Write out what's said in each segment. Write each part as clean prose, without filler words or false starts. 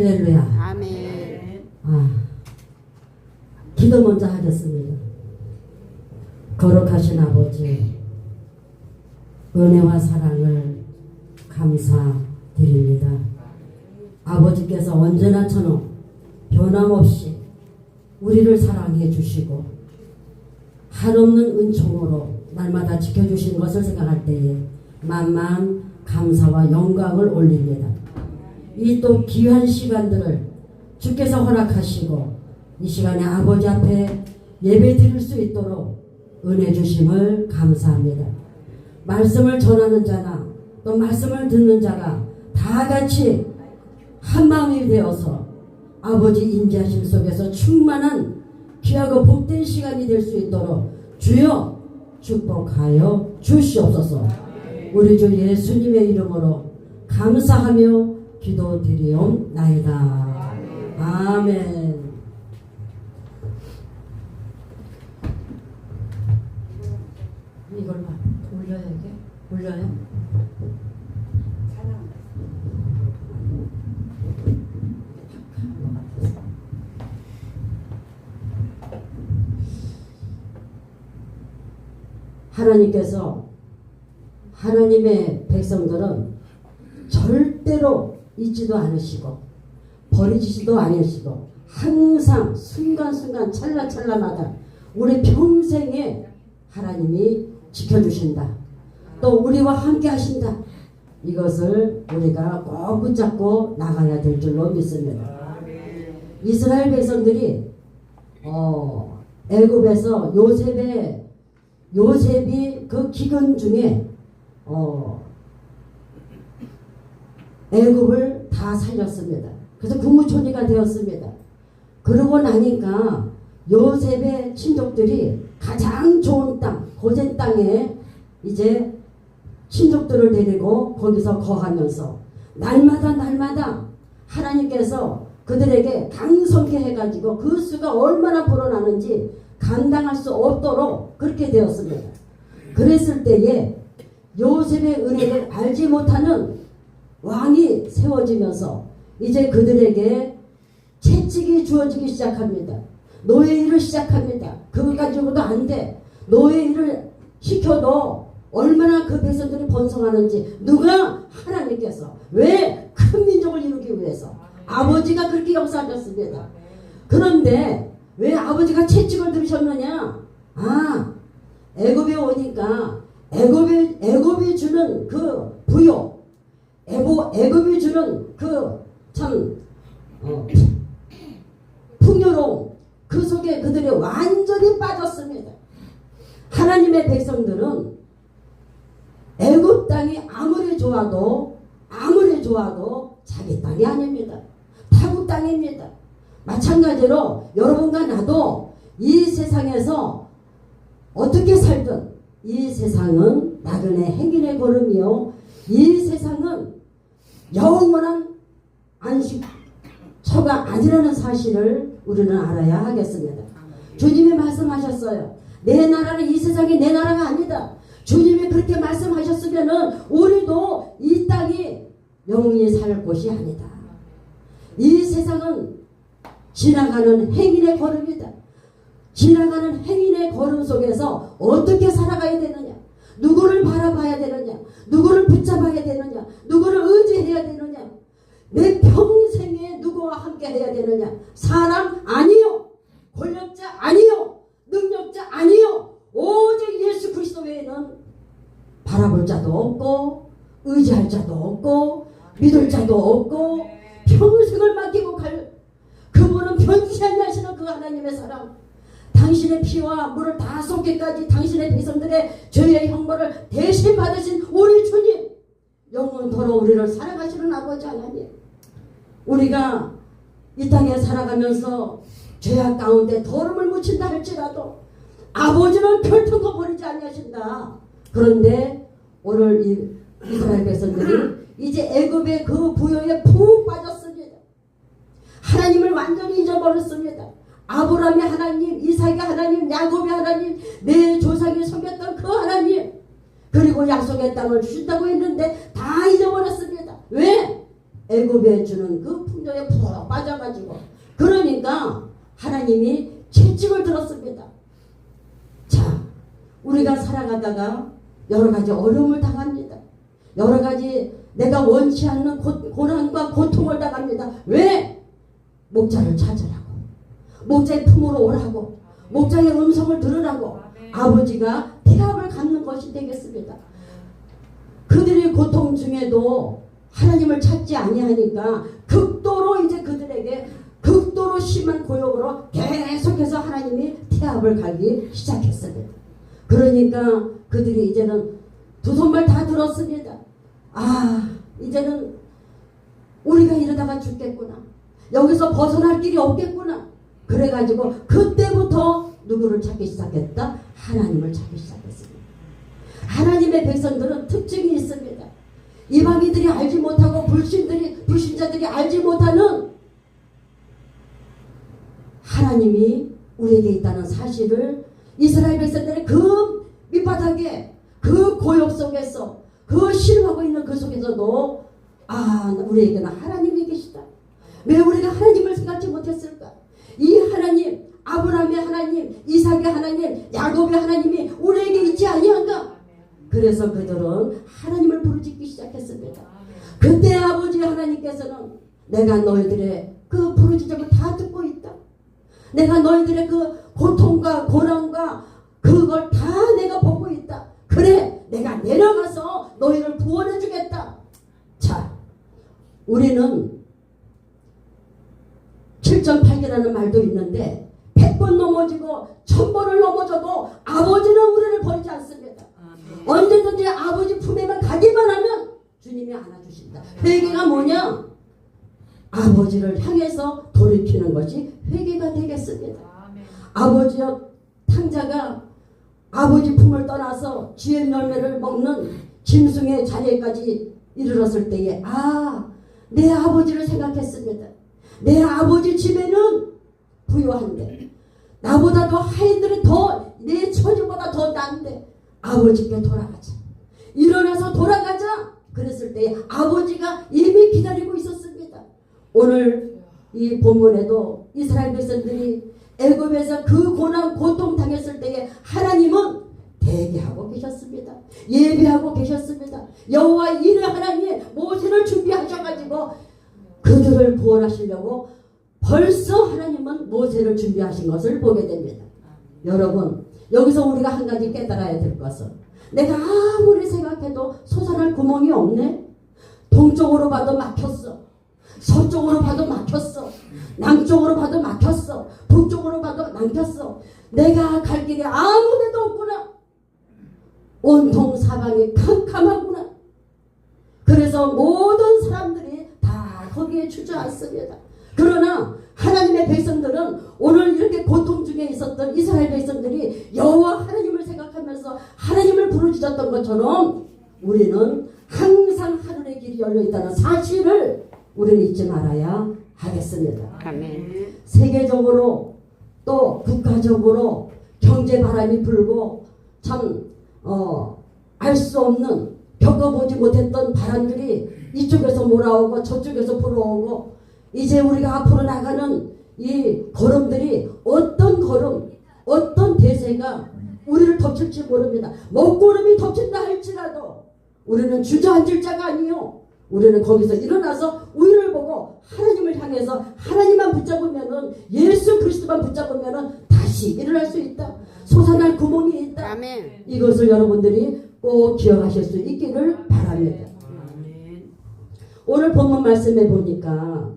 할렐루야. 아멘. 기도 먼저 하겠습니다. 거룩하신 아버지, 은혜와 사랑을 감사드립니다. 아버지께서 언제나처럼 변함없이 우리를 사랑해 주시고 한없는 은총으로 날마다 지켜주신 것을 생각할 때에 만만 감사와 영광을 올립니다. 이 또 귀한 시간들을 주께서 허락하시고 이 시간에 아버지 앞에 예배 드릴 수 있도록 은혜 주심을 감사합니다. 말씀을 전하는 자나 또 말씀을 듣는 자가 다 같이 한 마음이 되어서 아버지 인자하심 속에서 충만한 귀하고 복된 시간이 될 수 있도록 주여 축복하여 주시옵소서. 우리 주 예수님의 이름으로 감사하며 기도드리옵나이다. 아멘. 이걸 봐. 올려야 이게? 올려요? 하나님께서 하나님의 백성들은 절대로 잊지도 않으시고 버리시지도 않으시고 항상 순간순간 찰나찰나마다 우리 평생에 하나님이 지켜주신다. 또 우리와 함께 하신다. 이것을 우리가 꼭 붙잡고 나가야 될 줄로 믿습니다. 이스라엘 백성들이 애굽에서 요셉이 그 기근 중에 애굽을 다 살렸습니다. 그래서 국무총리가 되었습니다. 그러고 나니까 요셉의 친족들이 가장 좋은 땅, 고센 땅에 이제 친족들을 데리고 거기서 거하면서 날마다 하나님께서 그들에게 강성케 해가지고 그 수가 얼마나 불어나는지 감당할 수 없도록 그렇게 되었습니다. 그랬을 때에 요셉의 은혜를 알지 못하는 왕이 세워지면서 이제 그들에게 채찍이 주어지기 시작합니다. 노예 일을 시작합니다. 그거 가지고도 안 돼. 노예 일을 시켜도 얼마나 그 백성들이 번성하는지 누가? 하나님께서. 왜? 큰 민족을 이루기 위해서. 아버지가 그렇게 역사하셨습니다. 그런데 왜 아버지가 채찍을 들으셨느냐? 애굽에 오니까 애굽이 주는 그 부요, 애굽이 주는 그 참 풍요로움, 그 속에 그들이 완전히 빠졌습니다. 하나님의 백성들은 애굽 땅이 아무리 좋아도 자기 땅이 아닙니다. 타국 땅입니다. 마찬가지로 여러분과 나도 이 세상에서 어떻게 살든 이 세상은 나그네 행인의 걸음이요, 이 세상은 영원한 안식처가 아니라는 사실을 우리는 알아야 하겠습니다. 주님이 말씀하셨어요. 내 나라는 이 세상이 내 나라가 아니다. 주님이 그렇게 말씀하셨으면은 우리도 이 땅이 영원히 살 곳이 아니다. 이 세상은 지나가는 행인의 걸음이다. 지나가는 행인의 걸음 속에서 어떻게 살아가야 되느냐, 누구를 바라봐야 되느냐, 누구를 붙잡아야 되느냐, 누구를 의지해야 되느냐, 내 평생에 누구와 함께 해야 되느냐. 사람 아니요, 권력자 아니요, 능력자 아니요, 오직 예수 그리스도 외에는 바라볼 자도 없고 의지할 자도 없고 믿을 자도 없고 평생을 맡기고 갈 그분은 변치하지 않으시는 그 하나님의 사랑, 당신의 피와 물을 다 쏟기까지 당신의 백성들의 죄의 형벌을 대신 받으신 우리 주님, 영원토록 우리를 사랑하시는 아버지 하나님, 우리가 이 땅에 살아가면서 죄악 가운데 더러움을 묻힌다 할지라도 아버지는 결통코 버리지 아니하신다. 그런데 오늘 이 이스라엘 백성들이 이제 애굽의 그 부요에 푹 빠졌습니다. 하나님을 완전히 잊어버렸습니다. 아브라함의 하나님, 이삭의 하나님, 야곱의 하나님, 내 조상이 섬겼던 그 하나님, 그리고 약속의 땅을 주신다고 했는데 다 잊어버렸습니다. 왜? 애굽에 주는 그 풍요에 푹 빠져가지고. 그러니까 하나님이 채찍을 들었습니다. 자, 우리가 살아가다가 여러 가지 어려움을 당합니다. 여러 가지 내가 원치 않는 고난과 고통을 당합니다. 왜? 목자를 찾으라고, 목자의 품으로 오라고, 목자의 음성을 들으라고 아버지가 태압을 갖는 것이 되겠습니다. 그들의 고통 중에도 하나님을 찾지 아니하니까 극도로 이제 그들에게 극도로 심한 고역으로 계속해서 하나님이 태압을 가기 시작했습니다. 그러니까 그들이 이제는 두 손발 다 들었습니다. 아, 이제는 우리가 이러다가 죽겠구나. 여기서 벗어날 길이 없겠구나. 그래가지고 그때부터 누구를 찾기 시작했다? 하나님을 찾기 시작했습니다. 하나님의 백성들은 특징이 있습니다. 이방인들이 알지 못하고 불신자들이 알지 못하는 하나님이 우리에게 있다는 사실을 이스라엘 백성들의 그 밑바닥에 그 고역 속에서 그 싫어하고 있는 그 속에서도 아, 우리에게는 하나님이 계시다. 왜 우리가 하나님을 생각지 못했을까? 이 하나님, 아브라함의 하나님, 이삭의 하나님, 야곱의 하나님이 우리에게 있지 아니한가? 그래서 그들은 하나님을 부르짖기 시작했습니다. 그때 아버지 하나님께서는 내가 너희들의 그 부르짖음을 다 듣고 있다. 내가 너희들의 그 고통과 고난과 그걸 다 내가 보고 있다. 그래, 내가 내려가서 너희를 구원해 주겠다. 자, 우리는 7.8개라는 말도 있는데 100번 넘어지고 1000번을 넘어져도 아버지는 우리를 버리지 않습니다. 언제든지 아버지 품에만 가기만 하면 주님이 안아주신다. 회개가 뭐냐? 아버지를 향해서 돌이키는 것이 회개가 되겠습니다. 아버지여, 탕자가 아버지 품을 떠나서 지혜 열매를 먹는 짐승의 자리까지 이르렀을 때에 아, 내 아버지를 생각했습니다. 내 아버지 집에는 부유한데 나보다도 하인들이 더 내 처지보다 더 난데 아버지께 돌아가자. 일어나서 돌아가자. 그랬을 때 아버지가 이미 기다리고 있었습니다. 오늘 이 본문에도 이스라엘 백성들이 애굽에서 그 고난 고통 당했을 때에 하나님은 대기하고 계셨습니다. 예비하고 계셨습니다. 여호와 이레 하나님 모세를 준비하셔가지고 그들을 구원하시려고 벌써 하나님은 모세를 준비하신 것을 보게 됩니다. 여러분, 여기서 우리가 한 가지 깨달아야 될 것은 내가 아무리 생각해도 솟아날 구멍이 없네. 동쪽으로 봐도 막혔어. 서쪽으로 봐도 막혔어. 남쪽으로 봐도 막혔어. 북쪽으로 봐도 막혔어. 내가 갈 길이 아무 데도 없구나. 온통 사방이 캄캄하구나. 그래서 모든 사람들이 다 거기에 주저앉습니다. 그러나 하나님의 백성들은 오늘 이렇게 고통 중에 있었던 이스라엘 백성들이 여호와 하나님을 생각하면서 하나님을 부르짖었던 것처럼 우리는 항상 하늘의 길이 열려있다는 사실을 우리는 잊지 말아야 하겠습니다. 아멘. 세계적으로 또 국가적으로 경제 바람이 불고 참 알 수 없는 겪어보지 못했던 바람들이 이쪽에서 몰아오고 저쪽에서 불어오고 이제 우리가 앞으로 나가는 이 걸음들이 어떤 걸음, 어떤 대세가 우리를 덮칠지 모릅니다. 먹구름이 덮친다 할지라도 우리는 주저앉을 자가 아니요. 우리는 거기서 일어나서 우위를 보고 하나님을 향해서 하나님만 붙잡으면은 예수 그리스도만 붙잡으면은 다시 일어날 수 있다. 솟아날 구멍이 있다. 아멘. 이것을 여러분들이 꼭 기억하실 수 있기를 바랍니다. 오늘 본문 말씀에 보니까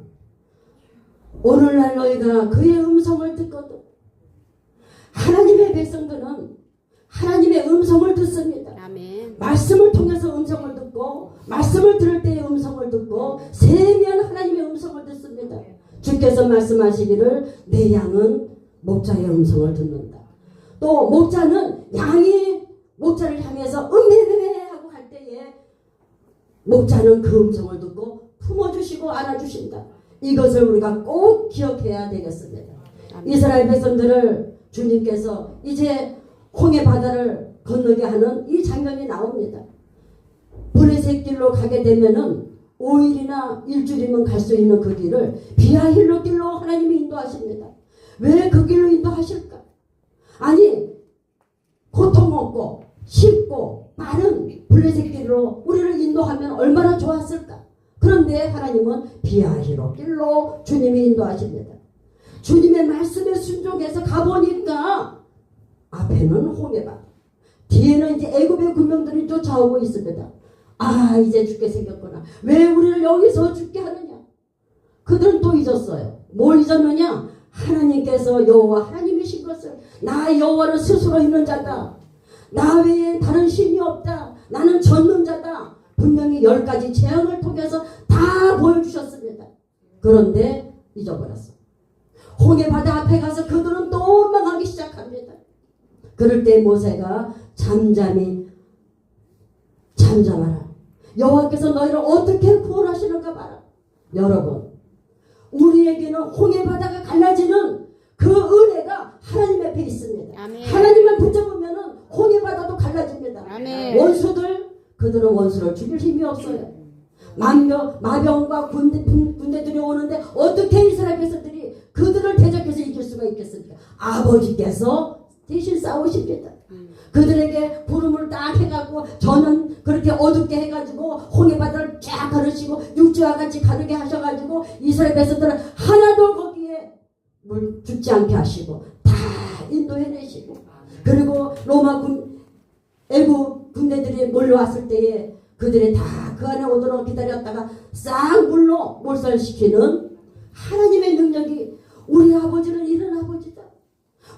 오늘날 너희가 그의 음성을 듣거든. 하나님의 백성들은 하나님의 음성을 듣습니다. 아멘. 말씀을 통해서 음성을 듣고 말씀을 들을 때의 음성을 듣고 세미한 하나님의 음성을 듣습니다. 주께서 말씀하시기를 내 양은 목자의 음성을 듣는다. 또 목자는 양이 목자를 향해서 음메메 하고 갈 때에 목자는 그 음성을 듣고 품어주시고 안아주신다. 이것을 우리가 꼭 기억해야 되겠습니다. 이스라엘 백성들을 주님께서 이제 홍해 바다를 건너게 하는 이 장면이 나옵니다. 브레셋 길로 가게 되면은 5일이나 일주일이면 갈 수 있는 그 길을 비아힐로 길로 하나님이 인도하십니다. 왜 그 길로 인도하실까? 아니 고통 없고 쉽고 빠른 블레셋 길로 우리를 인도하면 얼마나 좋았을까? 그런데 하나님은 비아히로 길로 주님이 인도하십니다. 주님의 말씀에 순종해서 가보니까 앞에는 홍해바다, 뒤에는 이제 애굽의 군병들이 쫓아오고 있습니다. 아, 이제 죽게 생겼구나. 왜 우리를 여기서 죽게 하느냐? 그들은 또 잊었어요. 뭘 잊었느냐? 하나님께서 여호와 하나님이신 것을. 나 여호와는 스스로 있는 자다. 나 외에 다른 신이 없다. 나는 전능자다. 분명히 10가지 재앙을 통해서 다 보여주셨습니다. 그런데 잊어버렸어. 홍해바다 앞에 가서 그들은 또 원망하기 시작합니다. 그럴 때 모세가 잠잠하라. 여호와께서 너희를 어떻게 구원하시는가 봐라. 여러분, 우리에게는 홍해바다가 갈라지는 그 은혜가 하나님 앞에 있습니다. 아멘. 하나님만 붙잡으면 홍해바다도 갈라집니다. 아멘. 그들은 원수를 죽일 힘이 없어요. 마병과 군대들이 오는데 어떻게 이스라엘 백성들이 그들을 대적해서 이길 수가 있겠습니까? 아버지께서 대신 싸우십니다. 그들에게 부름을 딱 해갖고 저는 그렇게 어둡게 해가지고 홍해바다를 쫙 가르치고 육지와 같이 가르게 하셔가지고 이스라엘 백성들은 하나도 거기에 물 죽지 않게 하시고 다 인도해내시고, 그리고 애국 군대들이 몰려왔을 때에 그들이 다 그 안에 오도록 기다렸다가 싹 물로 몰살시키는 하나님의 능력이, 우리 아버지는 이런 아버지다.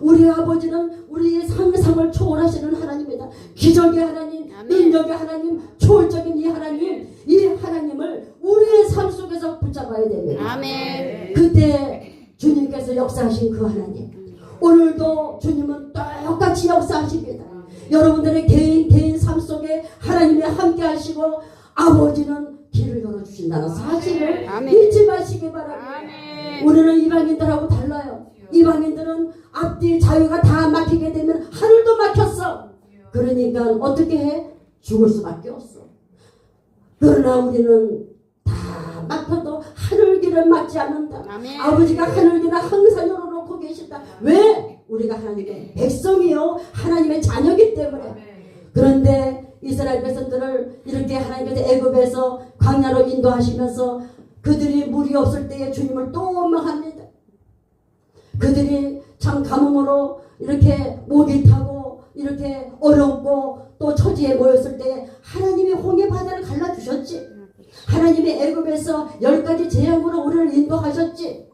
우리 아버지는 우리의 상상을 초월하시는 하나님이다. 기적의 하나님, 능력의 하나님, 초월적인 이 하나님을 우리의 삶 속에서 붙잡아야 됩니다. 아멘. 그때 주님께서 역사하신 그 하나님, 오늘도 주님은 똑같이 역사하십니다. 여러분들의 개인 삶 속에 하나님이 함께 하시고 아버지는 길을 열어주신다는 사실을 잊지 마시기 바랍니다. 아멘. 우리는 이방인들하고 달라요. 이방인들은 앞뒤 자유가 다 막히게 되면 하늘도 막혔어. 그러니까 어떻게 해? 죽을 수밖에 없어. 그러나 우리는 다 막혀도 하늘 길을 막지 않는다. 아멘. 아버지가 하늘 길을 항상 열어놓고 계신다. 왜? 우리가 하나님의 백성이요, 하나님의 자녀이기 때문에. 그런데 이스라엘 백성들을 이렇게 하나님께서 애굽에서 광야로 인도하시면서 그들이 물이 없을 때에 주님을 또 원망합니다. 그들이 참 가뭄으로 이렇게 목이 타고 이렇게 어렵고 또 처지에 모였을 때 하나님이 홍해바다를 갈라주셨지. 하나님이 애굽에서 10가지 재앙으로 우리를 인도하셨지.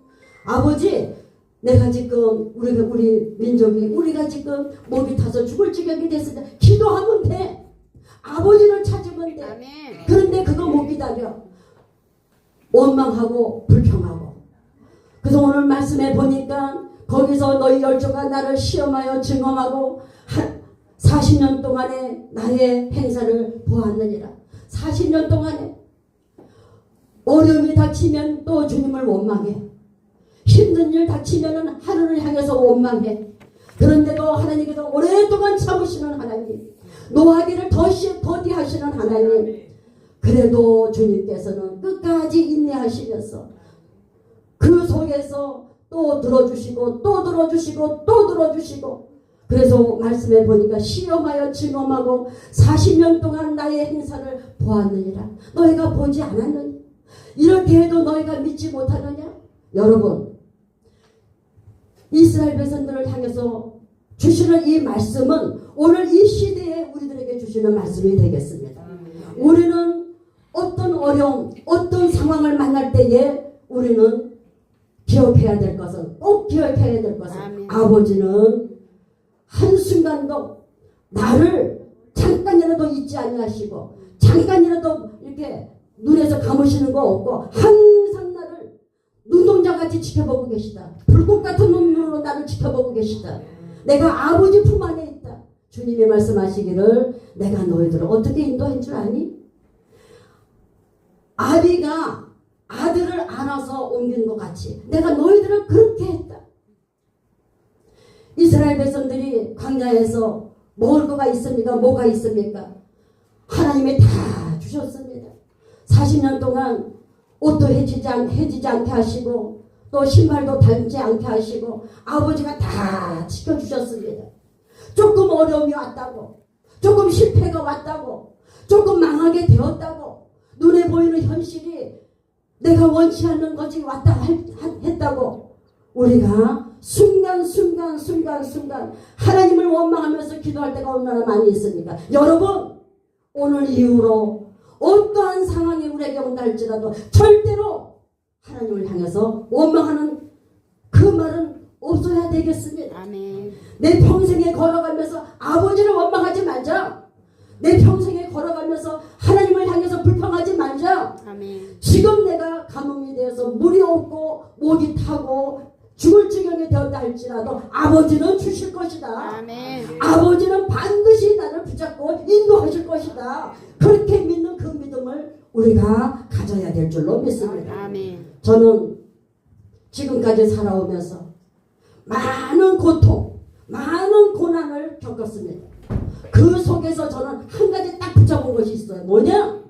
아버지, 내가 지금 우리 민족이 우리가 지금 목이 타서 죽을 지경이 됐을 때 기도하면 돼. 아버지를 찾으면 돼. 아멘. 그런데 그거 못 기다려. 원망하고 불평하고. 그래서 오늘 말씀에 보니까 거기서 너희 열조가 나를 시험하여 증언하고 40년 동안에 나의 행사를 보았느니라. 40년 동안에 어려움이 닥치면 또 주님을 원망해. 힘든 일 닥치면 하늘을 향해서 원망해. 그런데도 하나님께서 오랫동안 참으시는 하나님, 노하기를 더디하시는 하나님, 그래도 주님께서는 끝까지 인내하시면서 그 속에서 또 들어주시고 또 들어주시고 또 들어주시고, 그래서 말씀해 보니까 시험하여 증언하고 40년 동안 나의 행사를 보았느니라. 너희가 보지 않았느냐? 이렇게 해도 너희가 믿지 못하느냐? 여러분, 이스라엘 백성들을 향해서 주시는 이 말씀은 오늘 이 시대에 우리들에게 주시는 말씀이 되겠습니다. 우리는 어떤 어려움, 어떤 상황을 만날 때에 우리는 기억해야 될 것은, 꼭 기억해야 될 것은, 아버지는 한순간도 나를 잠깐이라도 잊지 아니하시고 잠깐이라도 이렇게 눈에서 감으시는 거 없고 항상 나를 눈동자같이 지켜보고 계시다. 불꽃 같은 눈으로 나를 지켜보고 계시다. 내가 아버지 품 안에 있다. 주님이 말씀하시기를 내가 너희들을 어떻게 인도한 줄 아니? 아비가 아들을 안아서 옮기는 것 같이 내가 너희들을 그렇게 했다. 이스라엘 백성들이 광야에서 먹을 거가 있습니까? 뭐가 있습니까? 하나님이 다 주셨습니다. 40년 동안 옷도 해지지 않게 하시고 또 신발도 닳지 않게 하시고 아버지가 다 지켜주셨습니다. 조금 어려움이 왔다고, 조금 실패가 왔다고, 조금 망하게 되었다고, 눈에 보이는 현실이 내가 원치 않는 것이 왔다 했다고 우리가 순간순간 하나님을 원망하면서 기도할 때가 얼마나 많이 있습니까? 여러분, 오늘 이후로 어떠한 상황이 우리에게 온다 할지라도 절대로 하나님을 향해서 원망하는 그 말은 없어야 되겠습니다. 아멘. 내 평생에 걸어가면서 아버지를 원망하지 말자. 내 평생에 걸어가면서 하나님을 향해서 불평하지 말자. 아멘. 지금 내가 가뭄이 되어서 물이 없고 목이 타고 죽을 지경에 되었다 할지라도 아버지는 주실 것이다. 아멘. 아버지는 반드시 나를 붙잡고 인도하실 것이다. 그렇게 믿는 그 믿음을 우리가 가져야 될 줄로 믿습니다. 아멘. 저는 지금까지 살아오면서 많은 고통, 많은 고난을 겪었습니다. 그 속에서 저는 한 가지 딱 붙잡은 것이 있어요. 뭐냐?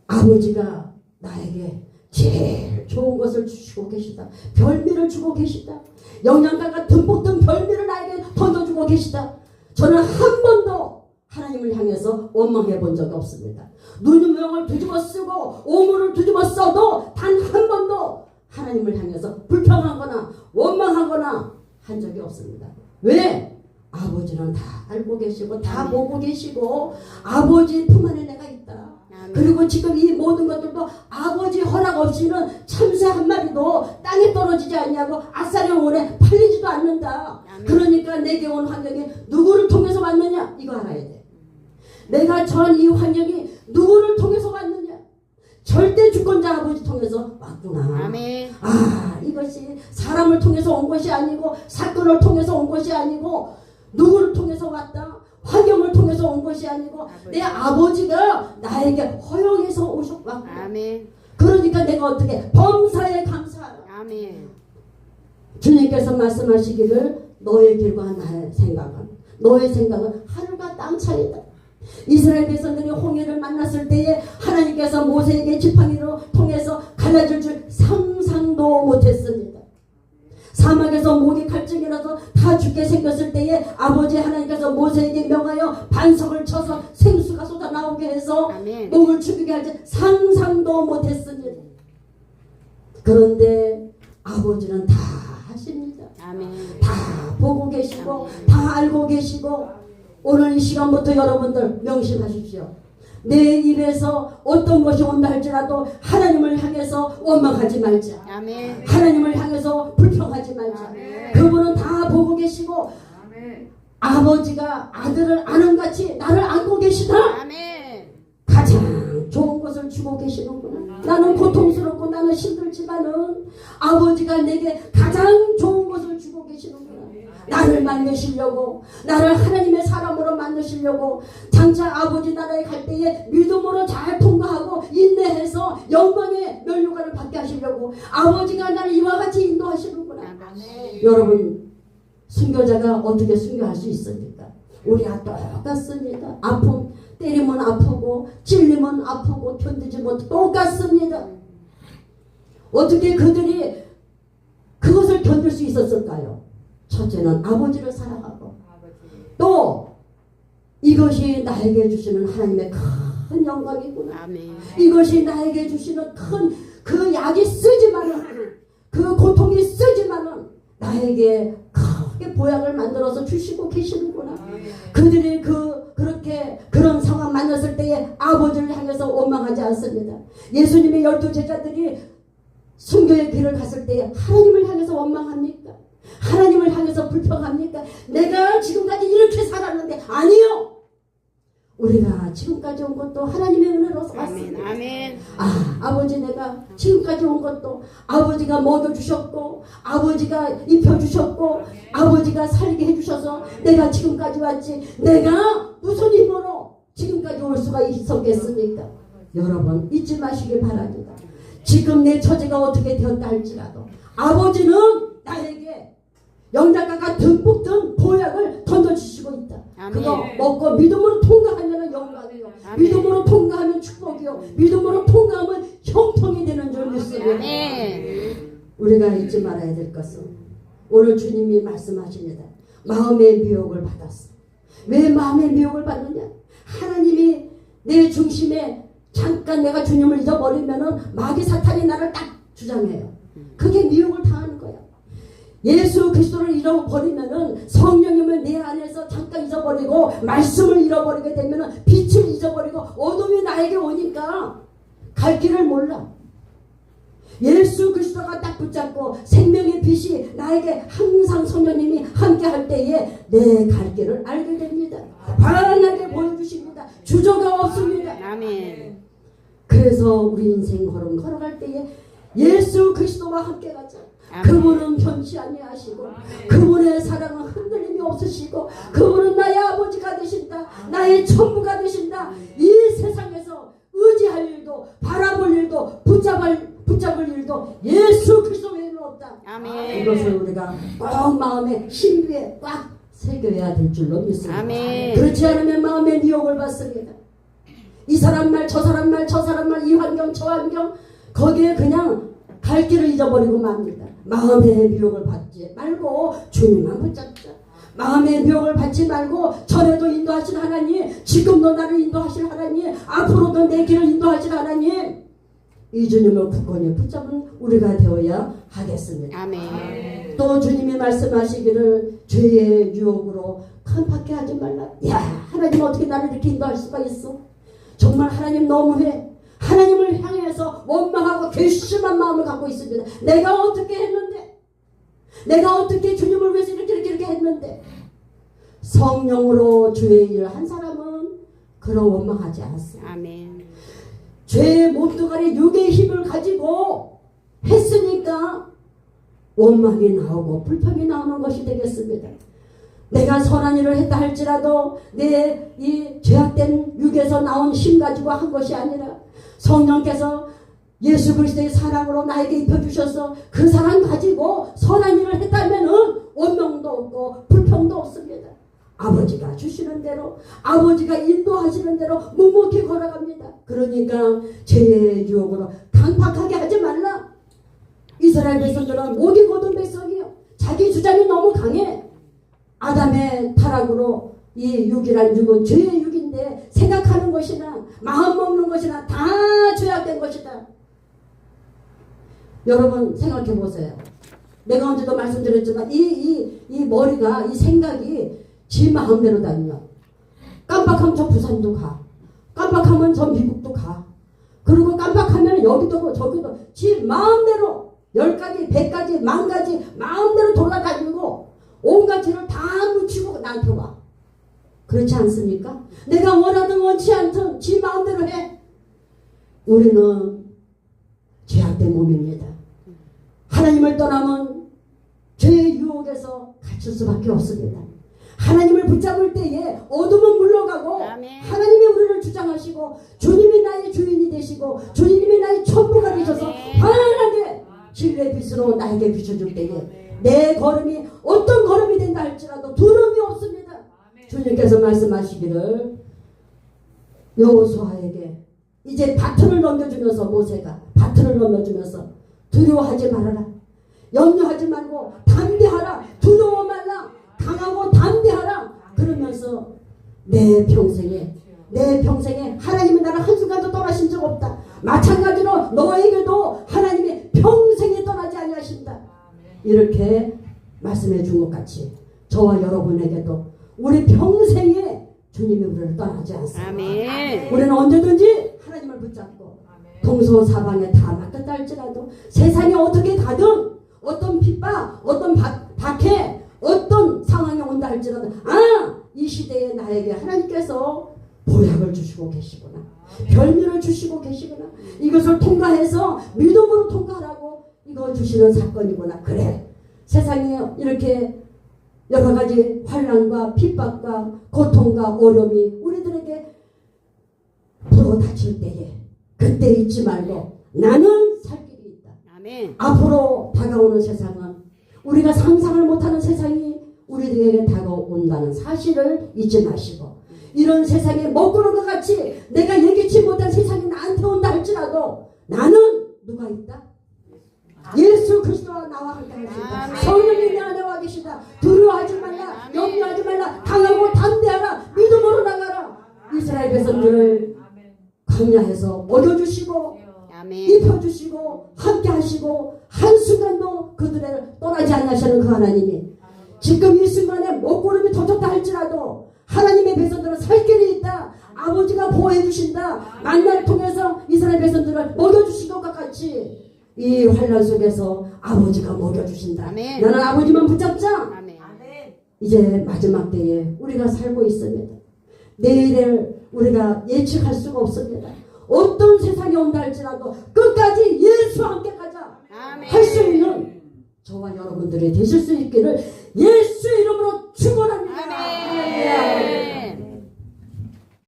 아버지가 나에게 제일 좋은 것을 주시고 계시다. 별미를 주고 계시다. 영양가가 듬뿍 든 별미를 나에게 던져주고 계시다. 저는 한 번도 하나님을 향해서 원망해 본 적이 없습니다. 눈유명을 뒤집어 쓰고 오물을 뒤집어 써도 단 한 번도 하나님을 향해서 불평하거나 원망하거나 한 적이 없습니다. 왜? 아버지는 다 알고 계시고 다 보고 계시고 아버지 품 안에 내가 있다. 그리고 지금 이 모든 것들도 아버지 허락 없이는 참새 한 마리도 땅에 떨어지지 않냐고 아사령원에 팔리지도 않는다. 그러니까 내게 온 환경이 누구를 통해서 왔느냐? 이거 알아야 돼. 내가 처한 이 환경이 누구를 통해서 왔느냐? 절대 주권자 아버지 통해서 왔구나. 아멘. 아, 이것이 사람을 통해서 온 것이 아니고 사건을 통해서 온 것이 아니고 누구를 통해서 왔다? 환경을 통해서 온 것이 아니고 내 아버지가 나에게 허용해서 오셨고. 아멘. 그러니까 내가 어떻게 범사에 감사하라. 아멘. 주님께서 말씀하시기를 너의 길과 나의 생각은 하늘과 땅 차이다. 이스라엘 백성들이 홍해를 만났을 때에 하나님께서 모세에게 지팡이로 통해서 갈라줄 줄 상상도 못했습니다. 사막에서 목이 갈증이 나서 다 죽게 생겼을 때에 아버지 하나님께서 모세에게 명하여 반석을 쳐서 생수가 쏟아 나오게 해서 아멘. 목을 죽이게 할 줄 상상도 못했습니다. 그런데 아버지는 다 하십니다. 아멘. 다 보고 계시고 다 알고 계시고 오늘 이 시간부터 여러분들 명심하십시오. 내 입에서 어떤 것이 온다 할지라도 하나님을 향해서 원망하지 말자. 아멘. 하나님을 향해서 불평하지 말자. 아멘. 그분은 다 보고 계시고 아멘. 아버지가 아들을 아는같이 나를 안고 계시다. 아멘. 가장 좋은 것을 주고 계시는구나. 나는 고통스럽고 나는 힘들지만은 아버지가 내게 가장 좋은 것을 주고 계시는구나. 나를 만드시려고, 나를 하나님의 사람으로 만드시려고, 장차 아버지 나라에 갈 때에 믿음으로 잘 통과하고 인내해서 영광의 면류관을 받게 하시려고 아버지가 나를 이와 같이 인도하시는구나. 여러분, 순교자가 어떻게 순교할 수 있습니까? 우리가 똑같습니다. 아픔, 때리면 아프고 찔리면 아프고 견디지 못 똑같습니다. 어떻게 그들이 그것을 견딜 수 있었을까요? 첫째는 아버지를 사랑하고 또 이것이 나에게 주시는 하나님의 큰 영광이구나. 아멘. 이것이 나에게 주시는 큰 그 약이 쓰지만은 그 고통이 쓰지만은 나에게 크게 보약을 만들어서 주시고 계시는구나. 그들이 그렇게 그런 상황 만났을 때에 아버지를 향해서 원망하지 않습니다. 예수님의 12 제자들이 순교의 길을 갔을 때에 하나님을 향해서 원망합니까? 하나님을 향해서 불평합니까? 내가 지금까지 이렇게 살았는데 아니요. 우리가 지금까지 온 것도 하나님의 은혜로서 왔습니다. 아멘. 아버지 내가 지금까지 온 것도 아버지가 먹여주셨고 아버지가 입혀주셨고 아버지가 살게 해주셔서 내가 지금까지 왔지 내가 무슨 힘으로 지금까지 올 수가 있었겠습니까? 여러분 잊지 마시길 바랍니다. 지금 내 처지가 어떻게 되었다 할지라도 아버지는 나에게 영양가가 듬뿍 든 보약을 던져주시고 있다. 아멘. 그거 먹고 믿음으로 통과하면 영광이요. 믿음으로 통과하면 축복. 축복이요 믿음으로 통과하면 형통이 되는 줄 믿습니다. 우리가 잊지 말아야 될 것은 오늘 주님이 말씀하십니다. 마음의 미혹을 받았어. 왜 마음의 미혹을 받느냐? 하나님이 내 중심에 잠깐 내가 주님을 잊어버리면은 마귀 사탄이 나를 딱 주장해요. 그게 미혹을 당하는 거야. 예수 그리스도를 잃어버리면은 성령님을 내 안에서 잠깐 잊어버리고 말씀을 잃어버리게 되면은 빛을 잊어버리고 어둠이 나에게 오니까 갈 길을 몰라. 예수 그리스도가 딱 붙잡고 생명의 빛이 나에게 항상 성령님이 함께 할 때에 내 갈 길을 알게 됩니다. 환하게 보여주십니다. 주저가 없습니다. 아멘. 그래서 우리 인생 걸어갈 때에 예수 그리스도와 함께 가자. 그분은 변치 아니하시고 그분의 사랑은 흔들림이 없으시고 그분은 나의 아버지가 되신다. 나의 전부가 되신다. 이 세상에서 의지할 일도 바라볼 일도 붙잡을 일도 예수 그리스도 외에는 없다. 아멘. 이것을 우리가 꼭 마음의 신비에 꽉 새겨야 될 줄로 믿습니다. 아멘. 그렇지 않으면 마음의 미혹을 받습니다. 이 사람 말 저 사람 말 저 사람 말 이 환경 저 환경 거기에 그냥 갈 길을 잊어버리고 맙니다. 마음의 미혹을 받지 말고 주님만 붙잡자. 마음의 미혹을 받지 말고 전에도 인도하신 하나님, 지금도 나를 인도하실 하나님, 앞으로도 내 길을 인도하실 하나님, 이 주님을 굳건히 붙잡은 우리가 되어야 하겠습니다. 아멘. 또 주님이 말씀하시기를 죄의 유혹으로 깜빡해 하지 말라. 야, 하나님 어떻게 나를 이렇게 인도할 수가 있어? 정말 하나님 너무해. 하나님을 향해서 원망하고 괘씸한 마음을 갖고 있습니다. 내가 어떻게 했는데? 내가 어떻게 주님을 위해서 이렇게 했는데? 성령으로 주의 일을 한 사람은 그런 원망하지 않았어요. 아멘. 죄의 몸뚱아리 육의 힘을 가지고 했으니까 원망이 나오고 불평이 나오는 것이 되겠습니다. 내가 선한 일을 했다 할지라도 내 이 죄악된 육에서 나온 힘 가지고 한 것이 아니라 성령께서 예수 그리스도의 사랑으로 나에게 입혀주셔서 그 사랑 가지고 선한 일을 했다면은 원망도 없고 불평도 없습니다. 아버지가 주시는 대로 아버지가 인도하시는 대로 묵묵히 걸어갑니다. 그러니까 죄의 유혹으로 강팍하게 하지 말라. 이스라엘 백성들은 목이 곧은 백성이요. 자기 주장이 너무 강해. 아담의 타락으로 이 육이란 육은 죄의 육인데 생각하는 것이나 마음 먹는 것이나 다 죄악된 것이다. 여러분 생각해 보세요. 내가 언제도 말씀드렸지만 이 머리가 이 생각이 지 마음대로 다녀. 깜빡하면 저 부산도 가. 깜빡하면 저 미국도 가. 그리고 깜빡하면 여기도 저기도 지 마음대로 10가지 100가지 10,000가지 마음대로 돌아다니고 온갖 죄를 다 묻히고 나한테 와. 그렇지 않습니까? 내가 원하든 원치 않든 지 마음대로 해. 우리는 죄악된 몸입니다. 하나님을 떠나면 죄의 유혹에서 갇힐 수밖에 없습니다. 하나님을 붙잡을 때에 어둠은 물러가고 아멘. 하나님이 우리를 주장하시고 주님이 나의 주인이 되시고 주님이 나의 천부가 되셔서 환하게 진리의 빛으로 나에게 비춰줄 때에 내 걸음이 어떤 걸음이 된다 할지라도 두려움이 없습니다. 주님께서 말씀하시기를 여호수아에게 이제 바트를 넘겨주면서 모세가 바트를 넘겨주면서 두려워하지 말아라. 염려하지 말고 담대하라. 두려워 말라. 강하고 담대하라. 그러면서 내 평생에 하나님이 나를 한순간도 떠나신 적 없다. 마찬가지로 너에게도 하나님이 평생에 떠나지 아니하신다. 이렇게 말씀해 준 것 같이 저와 여러분에게도 우리 평생에 주님이 우리를 떠나지 않습니다. 아멘. 우리는 언제든지 하나님을 붙잡고 동서사방에 다 맡겼다 할지라도 세상에 어떻게 가든 어떤 핍박 어떤 박해 어떤 상황이 온다 할지라도 이 시대에 나에게 하나님께서 보약을 주시고 계시구나. 별미를 주시고 계시구나. 이것을 통과해서 믿음으로 통과하라고 이거 주시는 사건이구나. 그래. 세상에 이렇게 여러 가지 환난과 핍박과 고통과 어려움이 우리들에게 불어 닥칠 때에 그때 잊지 말고 나는 살 길이 있다. 아멘. 앞으로 다가오는 세상은 우리가 상상을 못하는 세상이 우리들에게 다가온다는 사실을 잊지 마시고 이런 세상에 먹구름과 같이 내가 예기치 못한 세상이 나한테 할지라도 나는 누가 있다? 예수 그리스도와 나와 함께 하신다. 아멘. 성령이 내 안에 와 계시다. 두려워하지 말라. 염려하지 말라. 강하고 담대하라. 믿음으로 나가라. 이스라엘 백성들을 광야에서 먹여주시고 아멘. 입혀주시고 함께 하시고 한순간도 그들을 떠나지 않으시는 그 하나님이 지금 이 순간에 먹구름이 터졌다 할지라도 하나님의 백성들은 살 길이 있다. 아버지가 보호해 주신다. 만나를 통해서 이스라엘 백성들을 먹여주신 것과 같이 이 환란 속에서 아버지가 먹여주신다. 아멘. 나는 아버지만 붙잡자. 아멘. 이제 마지막 때에 우리가 살고 있습니다. 내일을 우리가 예측할 수가 없습니다. 어떤 세상이 온다 할지라도 끝까지 예수와 함께 가자 아멘. 할 수 있는 저와 여러분들이 되실 수 있기를 예수 이름으로 축원합니다. 아멘.